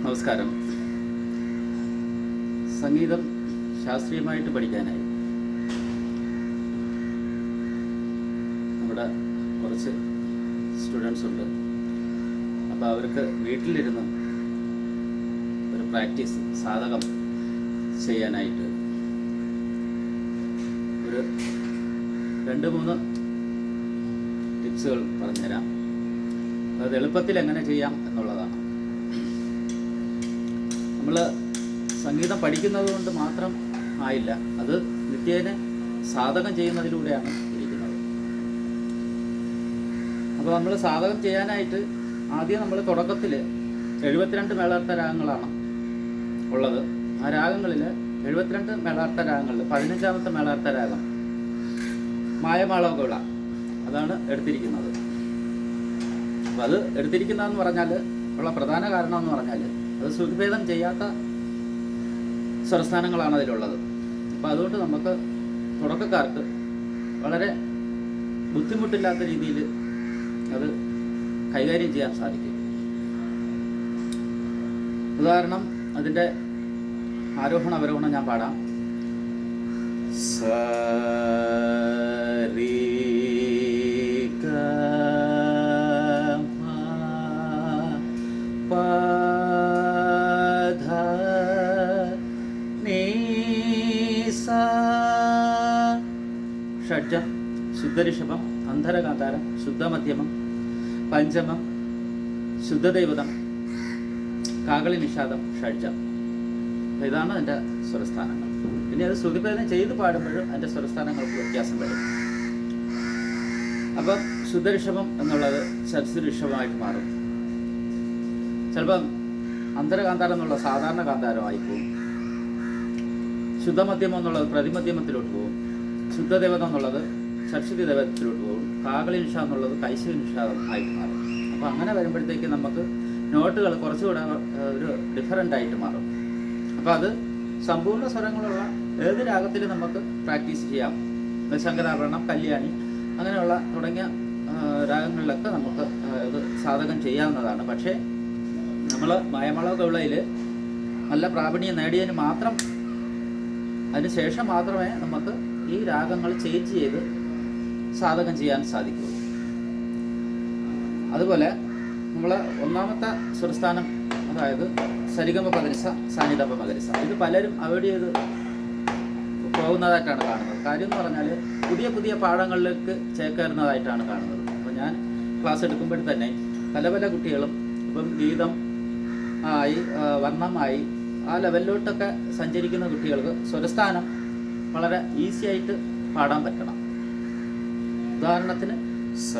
നമസ്കാരം. സംഗീതം ശാസ്ത്രീയമായിട്ട് പഠിക്കാനായി നമ്മുടെ കുറച്ച് സ്റ്റുഡൻസ് ഉണ്ട്. അപ്പോൾ അവർക്ക് വീട്ടിലിരുന്ന് ഒരു പ്രാക്ടീസ് സാധകം ചെയ്യാനായിട്ട് ഒരു 2-3 ടിപ്സുകൾ പറഞ്ഞുതരാം. അത് എളുപ്പത്തിൽ എങ്ങനെ ചെയ്യാം എന്നുള്ളതാണ്. നമ്മൾ സംഗീതം പഠിക്കുന്നത് കൊണ്ട് മാത്രം ആയില്ല, അത് നിത്യേന സാധകം ചെയ്യുന്നതിലൂടെയാണ് ഇരിക്കുന്നത്. അപ്പോൾ നമ്മൾ സാധകം ചെയ്യാനായിട്ട് ആദ്യം നമ്മൾ തുടക്കത്തിൽ 72 മേളാർത്ഥ രാഗങ്ങളാണ് ഉള്ളത്. ആ രാഗങ്ങളിൽ 72 മേളാർത്ഥ രാഗങ്ങളിൽ 15ാമത്തെ മേളാർത്ഥ രാഗം മായമാളവഗൗള, അതാണ് എടുത്തിരിക്കുന്നത്. അപ്പോൾ അത് എടുത്തിരിക്കുന്നതെന്ന് പറഞ്ഞാൽ ഉള്ള പ്രധാന കാരണം എന്ന് പറഞ്ഞാൽ അത് ശ്രുതിഭേദം ചെയ്യാത്ത സ്വരസ്ഥാനങ്ങളാണ് അതിലുള്ളത്. അപ്പോൾ അതുകൊണ്ട് നമുക്ക് തുടക്കക്കാർക്ക് വളരെ ബുദ്ധിമുട്ടില്ലാത്ത രീതിയിൽ അത് കൈകാര്യം ചെയ്യാൻ സാധിക്കും. ഉദാഹരണം, അതിൻ്റെ ആരോഹണ അവരോഹണം ഞാൻ പാടാം. ഷഡ്ജം, ശുദ്ധരിഷഭം, അന്ധരകാന്താരം, ശുദ്ധമധ്യമം, പഞ്ചമം, ശുദ്ധദൈവതം, കാകളി നിഷാദം, ഷഡ്ജം. ഇതാണ് അതിൻ്റെ സ്വരസ്ഥാനങ്ങൾ. ഇനി അത് ശ്രുതിഭേദം ചെയ്ത് പാടുമ്പോഴും അതിൻ്റെ സ്വരസ്ഥാനങ്ങൾക്ക് വ്യത്യാസം വരും. അപ്പം ശുദ്ധരിഷഭം എന്നുള്ളത് ഷഡ്ജ മാറും. ചിലപ്പം അന്തരകാന്താരം എന്നുള്ള സാധാരണ കാന്താരമായിപ്പോവും. ശുദ്ധമധ്യമം എന്നുള്ളത് പ്രതിമധ്യമത്തിലോട്ട് പോകും. ശുദ്ധദേവതം എന്നുള്ളത് ഷഡ്ശുദ്ധി ദേവതത്തിലോട്ട് പോകും. കാകളി നിഷ എന്നുള്ളത് കൈശവ നിഷാദം ആയിട്ട് മാറും. അപ്പോൾ അങ്ങനെ വരുമ്പോഴത്തേക്ക് നമുക്ക് നോട്ടുകൾ കുറച്ചുകൂടെ ഒരു ഡിഫറൻ്റ് ആയിട്ട് മാറും. അപ്പോൾ അത് സമ്പൂർണ്ണ സ്വരങ്ങളുള്ള ഏത് രാഗത്തിലും നമുക്ക് പ്രാക്ടീസ് ചെയ്യാം. ശങ്കരാഭരണം, കല്യാണി, അങ്ങനെയുള്ള തുടങ്ങിയ രാഗങ്ങളിലൊക്കെ നമുക്ക് ഇത് സാധകം ചെയ്യാവുന്നതാണ്. പക്ഷേ നമ്മൾ മായമാളവഗൗളയിൽ നല്ല പ്രാവീണ്യം നേടിയതിന് മാത്രം, അതിന് ശേഷം മാത്രമേ നമുക്ക് ഈ രാഗങ്ങൾ ചേഞ്ച് ചെയ്ത് സാധകം ചെയ്യാൻ സാധിക്കൂ. അതുപോലെ നമ്മൾ ഒന്നാമത്തെ സ്വരസ്ഥാനം, അതായത് സരിഗമ പദനിസ സാനിധപ മകരിസ, ഇത് പലരും അവോയ്ഡ് ചെയ്ത് പോകുന്നതായിട്ടാണ് കാണുന്നത്. കാര്യം എന്ന് പറഞ്ഞാൽ പുതിയ പുതിയ പാഠങ്ങളിലേക്ക് ചേക്കേറുന്നതായിട്ടാണ് കാണുന്നത്. അപ്പോൾ ഞാൻ ക്ലാസ് എടുക്കുമ്പോൾ തന്നെ പല പല കുട്ടികളും ഇപ്പം ഗീതം ആയി വർണ്ണമായി ആ ലെവലിലോട്ടൊക്കെ സഞ്ചരിക്കുന്ന കുട്ടികൾക്ക് സ്വരസ്ഥാനം വളരെ ഈസി ആയിട്ട് പാടാൻ പറ്റണം. ഉദാഹരണത്തിന് സ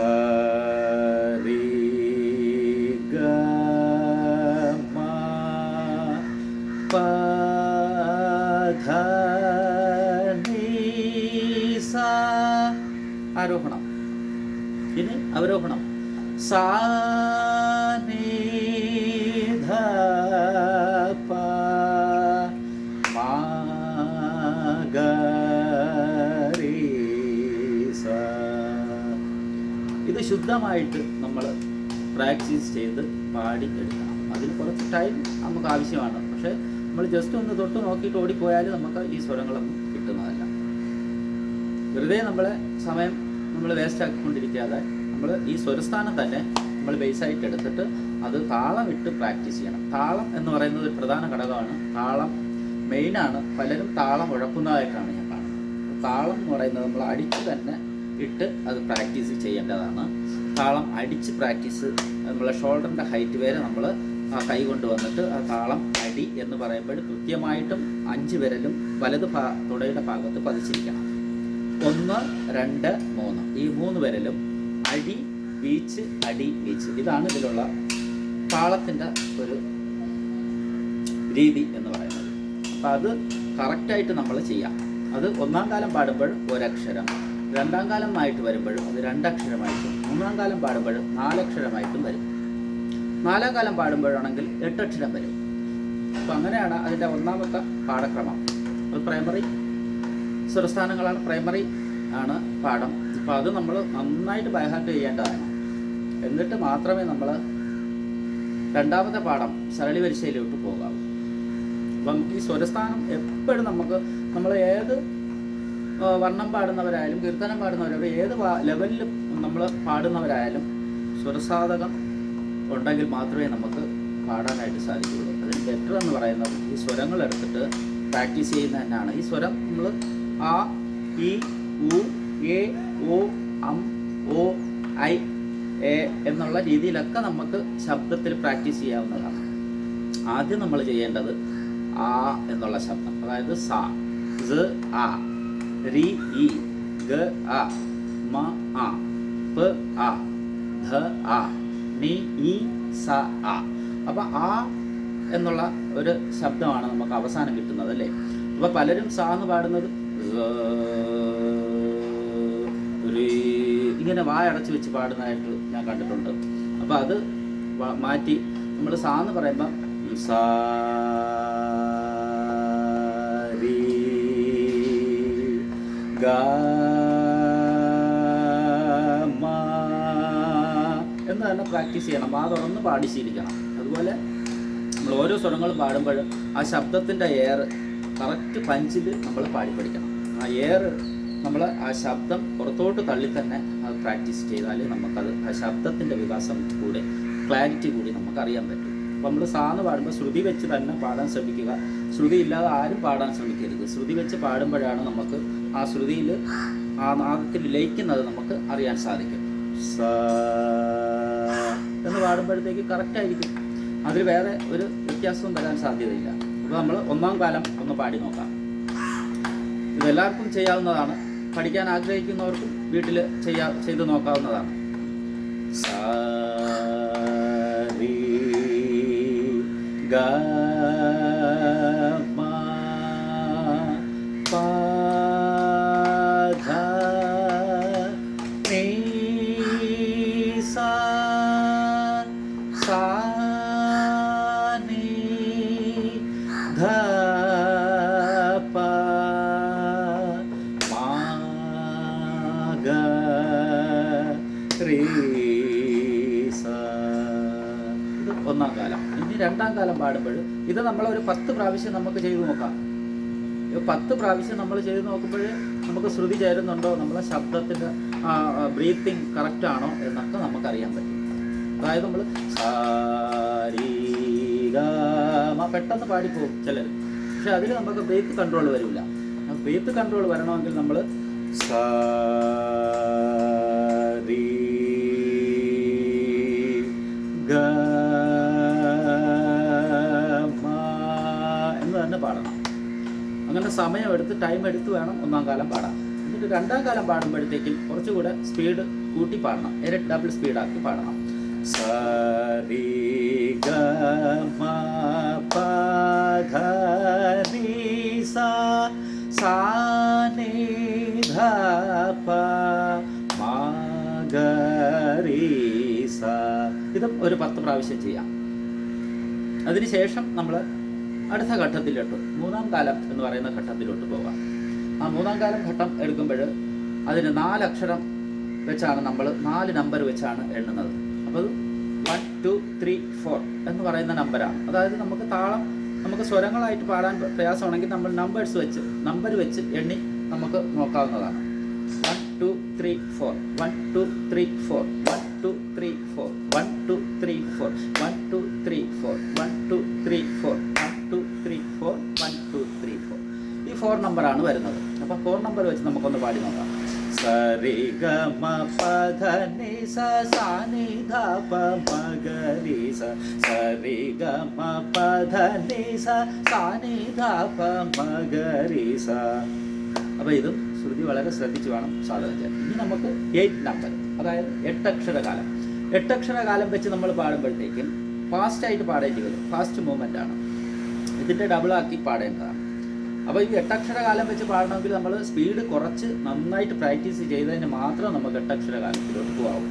രി ഗ മ പ ധ നി സ, ആരോഹണം. ഇനി അവരോഹണം. സാ നി ധ പ മ ഗ രി സ. ഇത് ശുദ്ധമായിട്ട് നമ്മൾ പ്രാക്ടീസ് ചെയ്ത് പാടി എടുക്കണം. അതിന് കുറച്ച് ടൈം നമുക്ക് ആവശ്യമാണ്. പക്ഷേ നമ്മൾ ജസ്റ്റ് ഒന്ന് തൊട്ട് നോക്കിയിട്ട് ഓടിപ്പോയാൽ നമുക്ക് ഈ സ്വരങ്ങളൊന്നും കിട്ടുന്നതല്ല. വെറുതെ നമ്മളെ സമയം നമ്മൾ വേസ്റ്റ് ആക്കിക്കൊണ്ടിരിക്കാതെ നമ്മൾ ഈ സ്വരസ്ഥാനം തന്നെ നമ്മൾ ബേസായിട്ട് എടുത്തിട്ട് അത് താളം ഇട്ട് പ്രാക്ടീസ് ചെയ്യണം. താളം എന്ന് പറയുന്നത് ഒരു പ്രധാന ഘടകമാണ്. താളം മെയിനാണ്. പലരും താളം ഉഴക്കുന്നതായിട്ടാണ് ഞാൻ കാണുന്നത്. താളം എന്ന് പറയുന്നത് നമ്മൾ അടിച്ച് തന്നെ ഇട്ട് അത് പ്രാക്ടീസ് ചെയ്യേണ്ടതാണ്. താളം അടിച്ച് പ്രാക്ടീസ്, നമ്മളെ ഷോൾഡറിൻ്റെ ഹൈറ്റ് വരെ നമ്മൾ ആ കൈ കൊണ്ടുവന്നിട്ട് ആ താളം അടി എന്ന് പറയുമ്പോൾ കൃത്യമായിട്ടും 5 വിരലും വലത് തുടയുടെ ഭാഗത്ത് പതിച്ചിരിക്കണം. 1, 2, 3 ഈ 3 വിരലും അടി വീച്ച് അടി വീച്ച്. ഇതാണ് ഇതിലുള്ള താളത്തിൻ്റെ ഒരു രീതി എന്ന് പറയുന്നത്. അപ്പം അത് കറക്റ്റായിട്ട് നമ്മൾ ചെയ്യാം. അത് ഒന്നാം കാലം പാടുമ്പോൾ ഒരക്ഷരം, രണ്ടാം കാലമായിട്ട് വരുമ്പോഴും അത് 2 അക്ഷരമായിട്ടും, മൂന്നാം കാലം പാടുമ്പോഴും 4 അക്ഷരമായിട്ടും വരും. 4ാം കാലം പാടുമ്പോഴാണെങ്കിൽ 8 അക്ഷരം വരും. അപ്പോൾ അങ്ങനെയാണ് അതിൻ്റെ ഒന്നാമത്തെ പാഠക്രമം. അത് പ്രൈമറി സ്വരസ്ഥാനങ്ങളാണ്, പ്രൈമറി ആണ് പാഠം. അപ്പോൾ അത് നമ്മൾ നന്നായിട്ട് ബൈഹാർട്ട് ചെയ്യേണ്ടതാണ്. എന്നിട്ട് മാത്രമേ നമ്മൾ രണ്ടാമത്തെ പാഠം സരളി വരിശയിലോട്ട് പോകാം. അപ്പം ഈ സ്വരസ്ഥാനം എപ്പോഴും നമ്മൾ ഏത് വർണ്ണം പാടുന്നവരായാലും കീർത്തനം പാടുന്നവരായാലും ഏത് ലെവലിൽ നമ്മൾ പാടുന്നവരായാലും സ്വരസാധകം ഉണ്ടെങ്കിൽ മാത്രമേ നമുക്ക് പാടാനായിട്ട് സാധിക്കുകയുള്ളൂ. അതിന് ബെറ്റർ എന്ന് പറയുന്നത് ഈ സ്വരങ്ങൾ എടുത്തിട്ട് പ്രാക്ടീസ് ചെയ്യുന്നത് തന്നെയാണ്. ഈ സ്വരം നമ്മൾ ആ, ഇ, ഉ, എ, ഓ, അം, ഓ, ഐ, എ എന്നുള്ള രീതിയിലൊക്കെ നമുക്ക് ശബ്ദത്തിൽ പ്രാക്ടീസ് ചെയ്യാവുന്നതാണ്. ആദ്യം നമ്മൾ ചെയ്യേണ്ടത് ആ എന്നുള്ള ശബ്ദം, അതായത് സ, സ, ആ, രി, ഇ, ഗ, ആ, മ, ആ, പ, ആ, ധ, ആ, നി, ഇ, സ, ആ. അപ്പം ആ എന്നുള്ള ഒരു ശബ്ദമാണ് നമുക്ക് അവസാനം കിട്ടുന്നത് അല്ലേ. അപ്പോൾ പലരും സാ എന്ന് പാടുന്നത് ഇങ്ങനെ വായടച്ച് വെച്ച് പാടുന്നതായിട്ട് ഞാൻ കണ്ടിട്ടുണ്ട്. അപ്പോൾ അത് മാറ്റി നമ്മൾ സാ എന്ന് പറയുമ്പം സാ, രി, ഗ, മ എന്ന് തന്നെ പ്രാക്ടീസ് ചെയ്യണം. വാ തുറന്ന് പാടി ശീലിക്കണം. അതുപോലെ നമ്മൾ ഓരോ സ്വരങ്ങളും പാടുമ്പോൾ ആ ശബ്ദത്തിൻ്റെ എയർ കറക്റ്റ് പഞ്ചിൽ നമ്മൾ പാടി പഠിക്കണം. ആ എയർ നമ്മൾ ആ ശബ്ദം പുറത്തോട്ട് തള്ളി തന്നെ അത് പ്രാക്ടീസ് ചെയ്താൽ നമുക്കത് ആ ശബ്ദത്തിൻ്റെ വികാസം കൂടെ ക്ലാരിറ്റി കൂടി നമുക്കറിയാൻ പറ്റും. അപ്പോൾ നമ്മൾ സാന്ന് പാടുമ്പോൾ ശ്രുതി വെച്ച് തന്നെ പാടാൻ ശ്രമിക്കുക. ശ്രുതി ഇല്ലാതെ ആരും പാടാൻ ശ്രമിക്കരുത്. ശ്രുതി വെച്ച് പാടുമ്പോഴാണ് നമുക്ക് ആ ശ്രുതിയിൽ ആ നാദത്തിൽ ലയിക്കുന്നത് നമുക്ക് അറിയാൻ സാധിക്കും. സ എന്ന് പാടുമ്പോഴത്തേക്ക് കറക്റ്റായിരിക്കും. അതിൽ വേറെ ഒരു വ്യത്യാസവും വരാൻ സാധ്യതയില്ല. അപ്പോൾ നമ്മൾ ഒന്നാം കാലം ഒന്ന് പാടി നോക്കാം. ഇതെല്ലാവർക്കും ചെയ്യാവുന്നതാണ്. പഠിക്കാൻ ആഗ്രഹിക്കുന്നവർക്കും വീട്ടിൽ ചെയ്ത് നോക്കാവുന്നതാണ്. സ, രി, ഗ, മ, പ, ധ, നി, സ, സ, നി, ധ, പ, മ, ഗ, രി, സ. ഇത് ഒന്നാം കാലം. ഇനി രണ്ടാം കാലം പാടുമ്പോൾ ഇത് നമ്മളൊരു 10 പ്രാവശ്യം നമുക്ക് ചെയ്തു നോക്കാം. 10 പ്രാവശ്യം നമ്മൾ ചെയ്ത് നോക്കുമ്പോൾ നമുക്ക് ശ്രുതി ചേരുന്നുണ്ടോ, നമ്മളെ ശബ്ദത്തിൻ്റെ ബ്രീത്തിങ് കറക്റ്റ് ആണോ എന്നൊക്കെ നമുക്കറിയാൻ പറ്റും. അതായത് നമ്മൾ സാരി ഗ പെട്ടെന്ന് പാടിപ്പോകും ചിലർ. പക്ഷെ അതിൽ നമുക്ക് ബ്രീത്ത് കൺട്രോൾ വരില്ല. ബ്രീത്ത് കൺട്രോൾ വരണമെങ്കിൽ നമ്മൾ സാരി ഗ മ എന്ന് തന്നെ പാടണം. അങ്ങനെ സമയമെടുത്ത് ടൈം എടുത്ത് വേണം ഒന്നാം കാലം പാടാൻ. എന്നിട്ട് രണ്ടാം കാലം പാടുമ്പോഴത്തേക്കും കുറച്ചുകൂടെ സ്പീഡ് കൂട്ടി പാടണം. ഡബിൾ സ്പീഡാക്കി പാടണം. സ, രി, ഗ, മ, പ, ധ, നി, സ, സ, നി, ധ, പ, മ, ഗ, രി, സ. ഇതും ഒരു 10 പ്രാവശ്യം ചെയ്യാം. അതിനുശേഷം നമ്മൾ അടുത്ത ഘട്ടത്തിലോട്ട് മൂന്നാം കാലം എന്ന് പറയുന്ന ഘട്ടത്തിലോട്ട് പോകാം. ആ മൂന്നാം കാലം ഘട്ടം എടുക്കുമ്പോൾ അതിന് 4 അക്ഷരം വെച്ചാണ് നമ്മൾ 4 നമ്പർ വെച്ചാണ് എണ്ണുന്നത്. അപ്പോൾ 1, 2, 3, 4 എന്ന് പറയുന്ന നമ്പറാണ്. അതായത് നമുക്ക് താളം നമുക്ക് സ്വരങ്ങളായിട്ട് പാടാൻ പ്രയാസമാണെങ്കിൽ നമ്മൾ നമ്പർ വെച്ച് എണ്ണി നമുക്ക് നോക്കാവുന്നതാണ്. 1, 2, 3, 4 1, 2, 3, 4 1, 2, 3, 4 1, 2, 3, 4 1, 2, 3, 4 1, 2, 3, 4 1, 2, 3, 4 1, 2, 3, 4 ഈ 4 നമ്പറാണ് വരുന്നത്. അപ്പോൾ 4 നമ്പർ വെച്ച് നമുക്കൊന്ന് പാടി നോക്കാം. സ, രി, ഗ, മ, പ, ധ, നി, സ, സ, നി, ധ, പ, മ, ഗ, രി, സ. സ, രി, ഗ, മ, പ, ധ, നി, സ, സ, നി, ധ, പ, മ, ഗ, രി, സ. അപ്പോൾ ഇതും ശ്രുതി വളരെ ശ്രദ്ധിച്ച് വേണം സാധനം ചെയ്യാൻ. ഇനി നമുക്ക് 8 നമ്പർ, അതായത് 8 അക്ഷരകാലം. 8 അക്ഷരകാലം വെച്ച് നമ്മൾ പാടുമ്പോഴത്തേക്കും ഫാസ്റ്റായിട്ട് പാടേണ്ടി വരും. ഫാസ്റ്റ് മൂവ്മെൻ്റ് ആണ്. ഇതിൻ്റെ ഡബിളാക്കി പാടേണ്ടതാണ്. അപ്പോൾ ഈ 8 അക്ഷരകാലം വെച്ച് പാടണമെങ്കിൽ നമ്മൾ സ്പീഡ് കുറച്ച് നന്നായിട്ട് പ്രാക്ടീസ് ചെയ്തതിന് മാത്രം നമുക്ക് 8 അക്ഷരകാലത്തിലോട്ട് പോകാവും.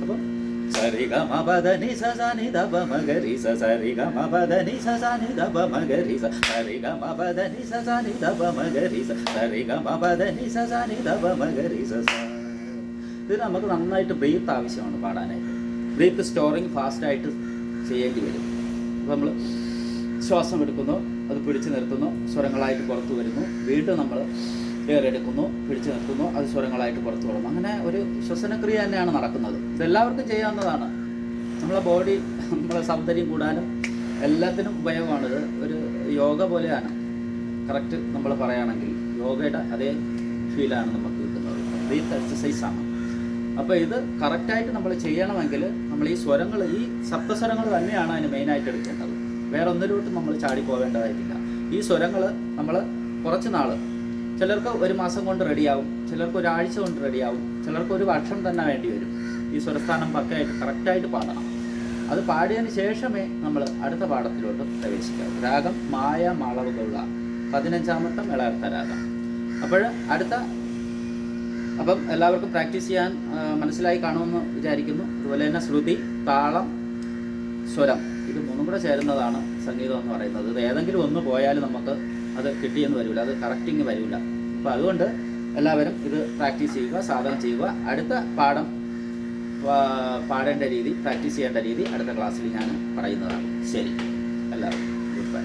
അപ്പം സരി ഗ മ പ ധ നി സ സ നി ധ പ മ ഗ രി സ. സരി ഗ മ പ ധ നി സ സ നി ധ പ മ ഗ രി സ. സരി ഗ മ പ ധ നി സ സ നി ധ പ മ ഗ രി സ. സരി ഗ മ പ ധ നി സ സ നി ധ പ മ ഗ രി സ. ഇത് നമുക്ക് നന്നായിട്ട് ബ്രീത്ത് ആവശ്യമാണ് പാടാനായിട്ട്. ബ്രീത്ത് സ്റ്റോറിങ് ഫാസ്റ്റായിട്ട് ചെയ്യേണ്ടി വരും. അപ്പോൾ നമ്മൾ ശ്വാസം എടുക്കുന്നു, അത് പിടിച്ചു നിർത്തുന്നു, സ്വരങ്ങളായിട്ട് പുറത്തു വരുന്നു, വീണ്ടും നമ്മൾ എയർ എടുക്കുന്നു, പിടിച്ചു നിർത്തുന്നു, അത് സ്വരങ്ങളായിട്ട് പുറത്തു വിടുന്നു. അങ്ങനെ ഒരു ശ്വസനക്രിയ തന്നെയാണ് നടക്കുന്നത്. ഇതെല്ലാവർക്കും ചെയ്യാവുന്നതാണ്. നമ്മളെ ബോഡി, നമ്മളെ സൗന്ദര്യം കൂടാനും എല്ലാത്തിനും ഉപയോഗമാണിത്. ഒരു യോഗ പോലെയാണ് കറക്റ്റ് നമ്മൾ പറയുകയാണെങ്കിൽ. യോഗയുടെ അതേ ഫീലാണ് നമുക്ക് കിട്ടുന്നത്. ബ്രീത്ത് എക്സസൈസാണ്. അപ്പോൾ ഇത് കറക്റ്റായിട്ട് നമ്മൾ ചെയ്യണമെങ്കിൽ നമ്മൾ ഈ സ്വരങ്ങൾ, ഈ സപ്തസ്വരങ്ങൾ തന്നെയാണ് അതിന് മെയിനായിട്ട് എടുക്കേണ്ടത്. വേറെ ഒന്നിലോട്ടും നമ്മൾ ചാടി പോകേണ്ടതായിട്ടില്ല. ഈ സ്വരങ്ങൾ നമ്മൾ കുറച്ച് നാൾ, ചിലർക്ക് 1 മാസം കൊണ്ട് റെഡിയാവും, ചിലർക്ക് 1 ആഴ്ച കൊണ്ട് റെഡിയാവും, ചിലർക്ക് 1 വർഷം തന്നെ വേണ്ടി വരും. ഈ സ്വരസ്ഥാനം പക്കയായിട്ട് കറക്റ്റായിട്ട് പാടണം. അത് പാടിയതിന് ശേഷമേ നമ്മൾ അടുത്ത പാഠത്തിലോട്ട് പ്രവേശിക്കാവൂ. രാഗം മായ മാളവുകളുള്ള 15ാമത്തെ മേളകർത്ത രാഗം. അപ്പം എല്ലാവർക്കും പ്രാക്ടീസ് ചെയ്യാൻ മനസ്സിലായി കാണുമെന്ന് വിചാരിക്കുന്നു. അതുപോലെ തന്നെ ശ്രുതി, താളം, സ്വരം, ഇത് 3 കൂടെ ചേരുന്നതാണ് സംഗീതം എന്ന് പറയുന്നത്. ഇത് ഏതെങ്കിലും ഒന്ന് പോയാൽ നമുക്ക് അത് കിട്ടിയെന്ന് വരില്ല, അത് കറക്റ്റിങ് വരില്ല. അപ്പോൾ അതുകൊണ്ട് എല്ലാവരും ഇത് പ്രാക്ടീസ് ചെയ്യുക, സാധനം ചെയ്യുക. അടുത്ത പാഠം പാടേണ്ട രീതി, പ്രാക്ടീസ് ചെയ്യേണ്ട രീതി അടുത്ത ക്ലാസ്സിൽ ഞാൻ പറയുന്നതാണ്. ശരി, എല്ലാവർക്കും ഗുഡ് ബൈ.